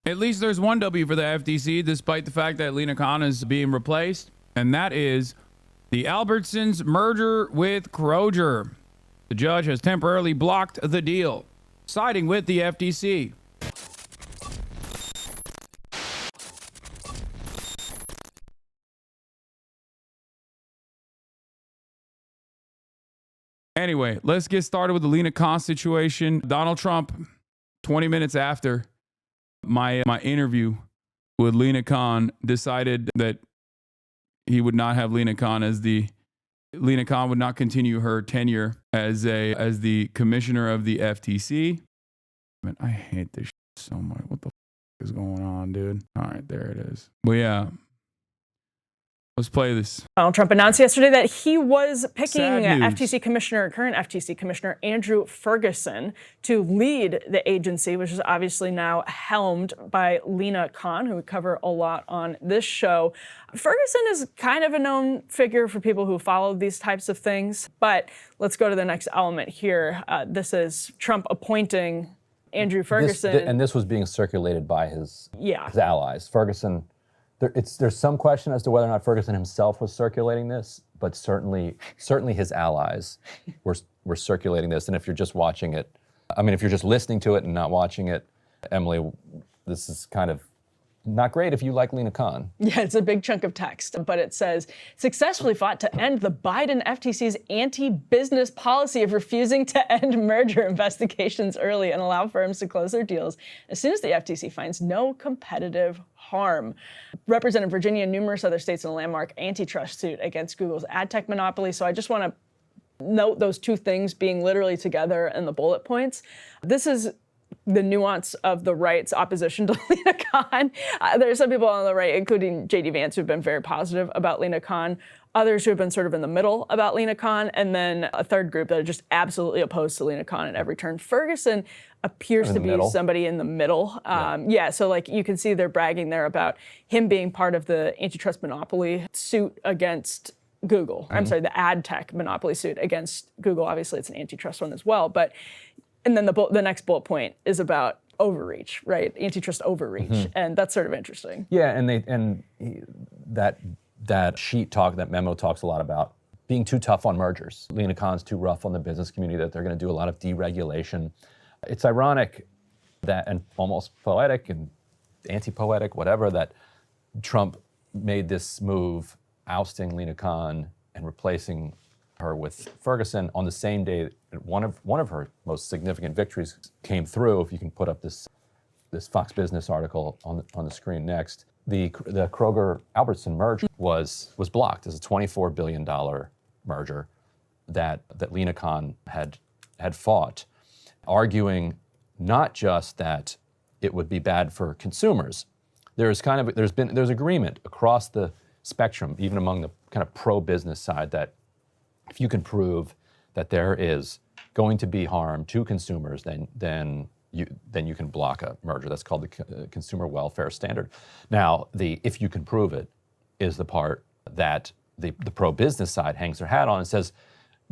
At least there's one W for the FTC, despite the fact that Lina Khan is being replaced, and that is the Albertsons merger with Kroger. The judge has temporarily blocked the deal, siding with the FTC. Anyway, let's get started with the Lina Khan situation. Donald Trump, 20 minutes after my interview with Lina Khan, decided that he would not have Lina Khan Lina Khan would not continue her tenure as the commissioner of the FTC. Man, I hate this so much. What the is going on, dude? All right, there it is. But yeah, let's play this. Donald Trump announced yesterday that he was picking current FTC Commissioner Andrew Ferguson to lead the agency, which is obviously now helmed by Lina Khan, who we cover a lot on this show. Ferguson is kind of a known figure for people who follow these types of things. But let's go to the next element here. This is Trump appointing Andrew Ferguson. This was being circulated by his allies. Ferguson. There's some question as to whether or not Ferguson himself was circulating this, but certainly his allies were circulating this. And if you're just watching it, if you're just listening to it and not watching it, Emily, this is kind of not great if you like Lina Khan. Yeah, it's a big chunk of text, but it says, successfully fought to end the Biden FTC's anti-business policy of refusing to end merger investigations early and allow firms to close their deals as soon as the FTC finds no competitive harm. Represented Virginia and numerous other states in a landmark antitrust suit against Google's ad tech monopoly. So I just want to note those two things being literally together in the bullet points. This is the nuance of the right's opposition to Lina Khan. There are some people on the right, including J.D. Vance, who've been very positive about Lina Khan, others who have been sort of in the middle about Lina Khan, and then a third group that are just absolutely opposed to Lina Khan at every turn. Ferguson appears to be somebody in the middle. So like you can see they're bragging there about him being part of the antitrust monopoly suit against Google. I'm sorry, the ad tech monopoly suit against Google. Obviously, it's an antitrust one as well, but and then the next bullet point is about overreach, right? Antitrust overreach, and that's sort of interesting. Yeah, and that sheet talk, that memo talks a lot about being too tough on mergers. Lina Khan's too rough on the business community, that they're going to do a lot of deregulation. It's ironic that, and almost poetic and anti-poetic, whatever, that Trump made this move, ousting Lina Khan and replacing her with Ferguson on the same day that one of her most significant victories came through. If you can put up this Fox Business article on the screen next, the Kroger-Albertsons merger was blocked as a $24 billion merger that Lina Khan had fought, arguing not just that it would be bad for consumers. There's agreement across the spectrum, even among the kind of pro-business side, that if you can prove that there is going to be harm to consumers, then you can block a merger. That's called the consumer welfare standard. Now, the if you can prove it is the part that the pro-business side hangs their hat on and says,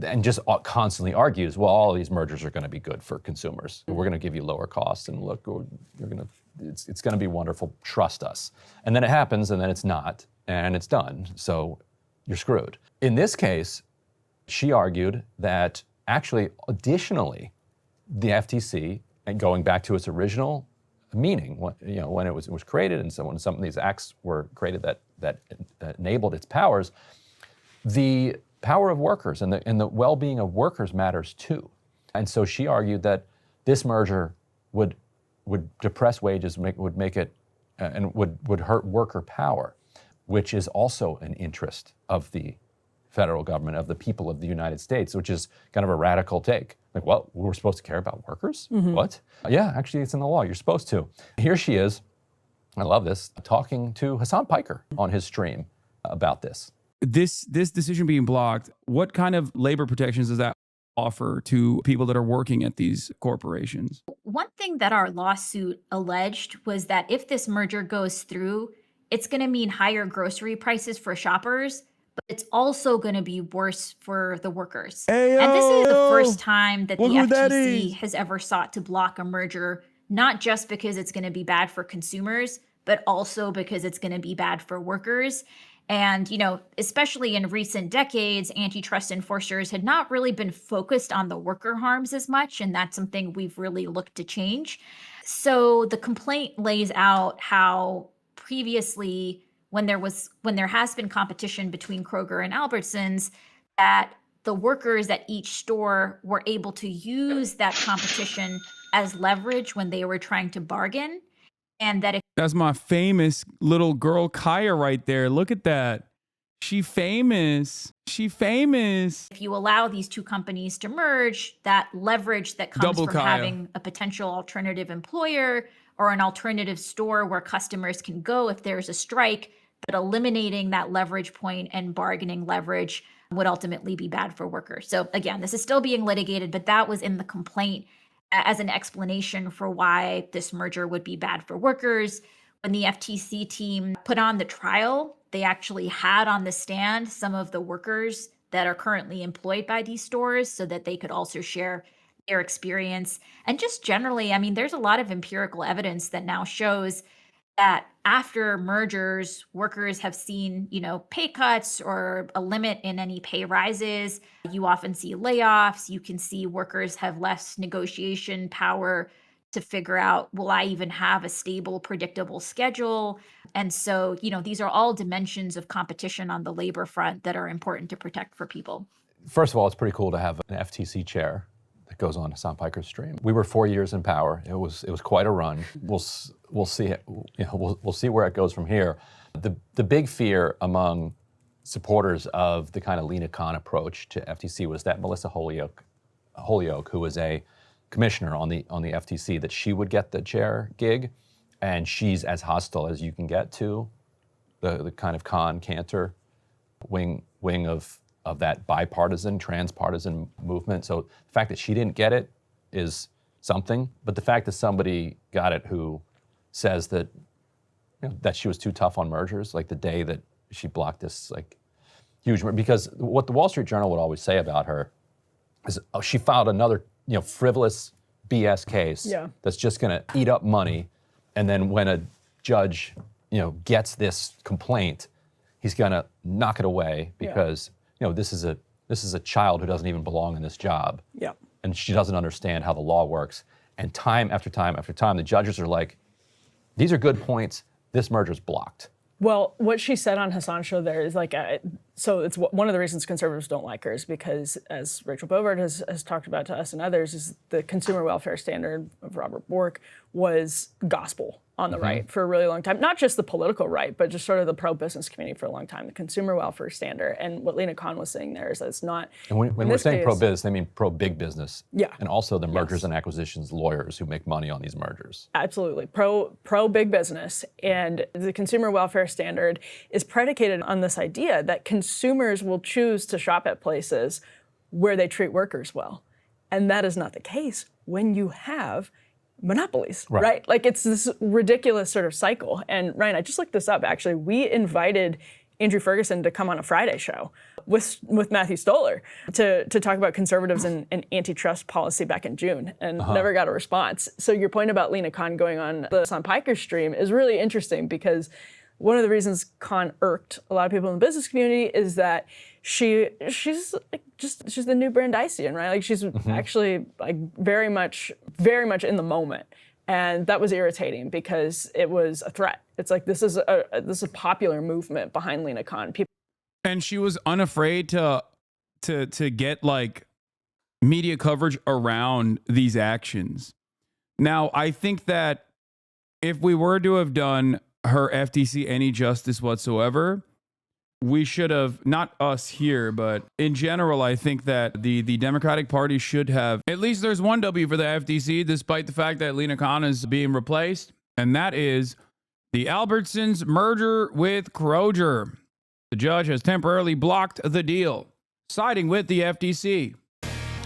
and just constantly argues, well, all of these mergers are going to be good for consumers. We're going to give you lower costs, and look, it's going to be wonderful. Trust us. And then it happens, and then it's not, and it's done. So you're screwed. In this case, she argued that actually, additionally, the FTC, and going back to its original meaning, when it was created, and so when some of these acts were created that enabled its powers, the power of workers and the well-being of workers matters too. And so she argued that this merger would depress wages, would make it, and would hurt worker power, which is also an interest of the federal government, of the people of the United States, which is kind of a radical take. Like, well, we're supposed to care about workers? What? Yeah, actually, it's in the law. You're supposed to. Here she is, I love this, talking to Hasan Piker on his stream about this. This decision being blocked, what kind of labor protections does that offer to people that are working at these corporations? One thing that our lawsuit alleged was that if this merger goes through, it's going to mean higher grocery prices for shoppers, but it's also going to be worse for the workers. And this is the first time that the FTC has ever sought to block a merger not just because it's going to be bad for consumers, but also because it's going to be bad for workers. And, especially in recent decades, antitrust enforcers had not really been focused on the worker harms as much, and that's something we've really looked to change. So the complaint lays out how previously, when there has been competition between Kroger and Albertsons, that the workers at each store were able to use that competition as leverage when they were trying to bargain. And that if That's my famous little girl, Kaya, right there. Look at that. She famous. if you allow these two companies to merge, that leverage that comes Double from Kaya. having a potential alternative employer or an alternative store where customers can go if there's a strike, but eliminating that leverage point and bargaining leverage would ultimately be bad for workers. So again, this is still being litigated, but that was in the complaint as an explanation for why this merger would be bad for workers. When the FTC team put on the trial, they actually had on the stand some of the workers that are currently employed by these stores so that they could also share their experience. And just generally, there's a lot of empirical evidence that now shows that after mergers, workers have seen, pay cuts or a limit in any pay rises. You often see layoffs. You can see workers have less negotiation power to figure out, will I even have a stable, predictable schedule? And so, these are all dimensions of competition on the labor front that are important to protect for people. First of all, it's pretty cool to have an FTC chair that goes on Hasan Piker's stream. We were 4 years in power. It was quite a run. We'll see. We'll see where it goes from here. The big fear among supporters of the kind of Lina Khan approach to FTC was that Melissa Holyoke, who was a commissioner on the FTC, that she would get the chair gig, and she's as hostile as you can get to the kind of Khan-Cantor wing of that bipartisan, transpartisan movement. So the fact that she didn't get it is something, but the fact that somebody got it who says that that she was too tough on mergers, like the day that she blocked this huge, because what the Wall Street Journal would always say about her is, oh, she filed another frivolous BS case that's just going to eat up money, and then when a judge gets this complaint, he's going to knock it away because this is a child who doesn't even belong in this job. Yeah. And she doesn't understand how the law works. And time after time after time, the judges are like, these are good points. This merger's blocked. Well, what she said on Hasan's show there is so it's one of the reasons conservatives don't like her is because, as Rachel Bovard has talked about to us and others, is the consumer welfare standard of Robert Bork was gospel on the right for a really long time. Not just the political right, but just sort of the pro-business community for a long time, the consumer welfare standard. And what Lina Khan was saying there is that it's not... And when we're saying pro-biz, they mean pro-big business. Yeah. And also the mergers and acquisitions lawyers who make money on these mergers. Absolutely. Pro-big business. And the consumer welfare standard is predicated on this idea that consumers will choose to shop at places where they treat workers well. And that is not the case when you have monopolies, right? It's this ridiculous sort of cycle. And Ryan, I just looked this up, actually. We invited Andrew Ferguson to come on a Friday show with Matthew Stoller to talk about conservatives and antitrust policy back in June, and never got a response. So your point about Lina Khan going on the Hasan Piker stream is really interesting, because one of the reasons Khan irked a lot of people in the business community is that she's the new Brandeisian, right? She's actually very much in the moment, and that was irritating because it was a threat. It's this is a popular movement behind Lina Khan. And she was unafraid to get media coverage around these actions. Now, I think that if we were to have done her FTC any justice whatsoever, we should have, not us here, but in general, I think that the Democratic Party should have, at least there's one W for the FTC, despite the fact that Lina Khan is being replaced, and that is the Albertsons merger with Kroger. The judge has temporarily blocked the deal, siding with the FTC.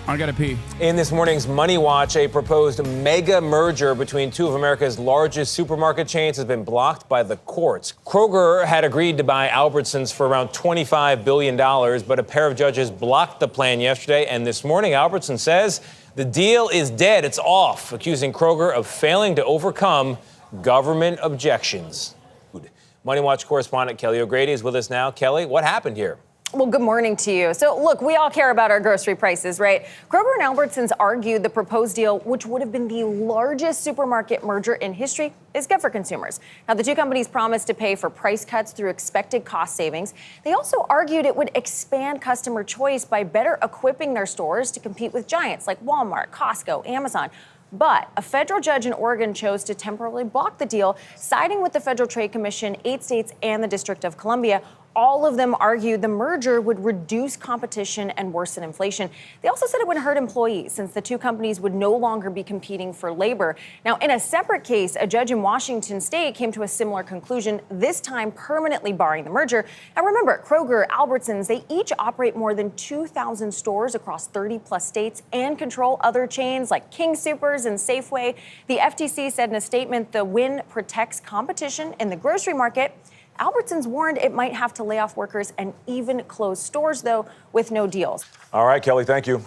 I gotta pee. In this morning's Money Watch, a proposed mega merger between two of America's largest supermarket chains has been blocked by the courts. Kroger had agreed to buy Albertsons for around $25 billion, but a pair of judges blocked the plan yesterday. And this morning, Albertsons says The deal is dead. It's off, accusing Kroger of failing to overcome government objections. Money Watch correspondent Kelly O'Grady is with us now. Kelly, what happened here? Well, good morning to you. So, look, we all care about our grocery prices, right? Kroger and Albertsons argued the proposed deal, which would have been the largest supermarket merger in history, is good for consumers. Now, the two companies promised to pay for price cuts through expected cost savings. They also argued it would expand customer choice by better equipping their stores to compete with giants like Walmart, Costco, Amazon. But a federal judge in Oregon chose to temporarily block the deal, siding with the Federal Trade Commission, 8 states, and the District of Columbia. All of them argued the merger would reduce competition and worsen inflation. They also said it would hurt employees since the two companies would no longer be competing for labor. Now, in a separate case, a judge in Washington state came to a similar conclusion, this time permanently barring the merger. Now, remember, Kroger, Albertsons, they each operate more than 2,000 stores across 30-plus states and control other chains like King Soopers and Safeway. The FTC said in a statement the win protects competition in the grocery market. Albertsons warned it might have to lay off workers and even close stores, though, with no deals. All right, Kelly, thank you.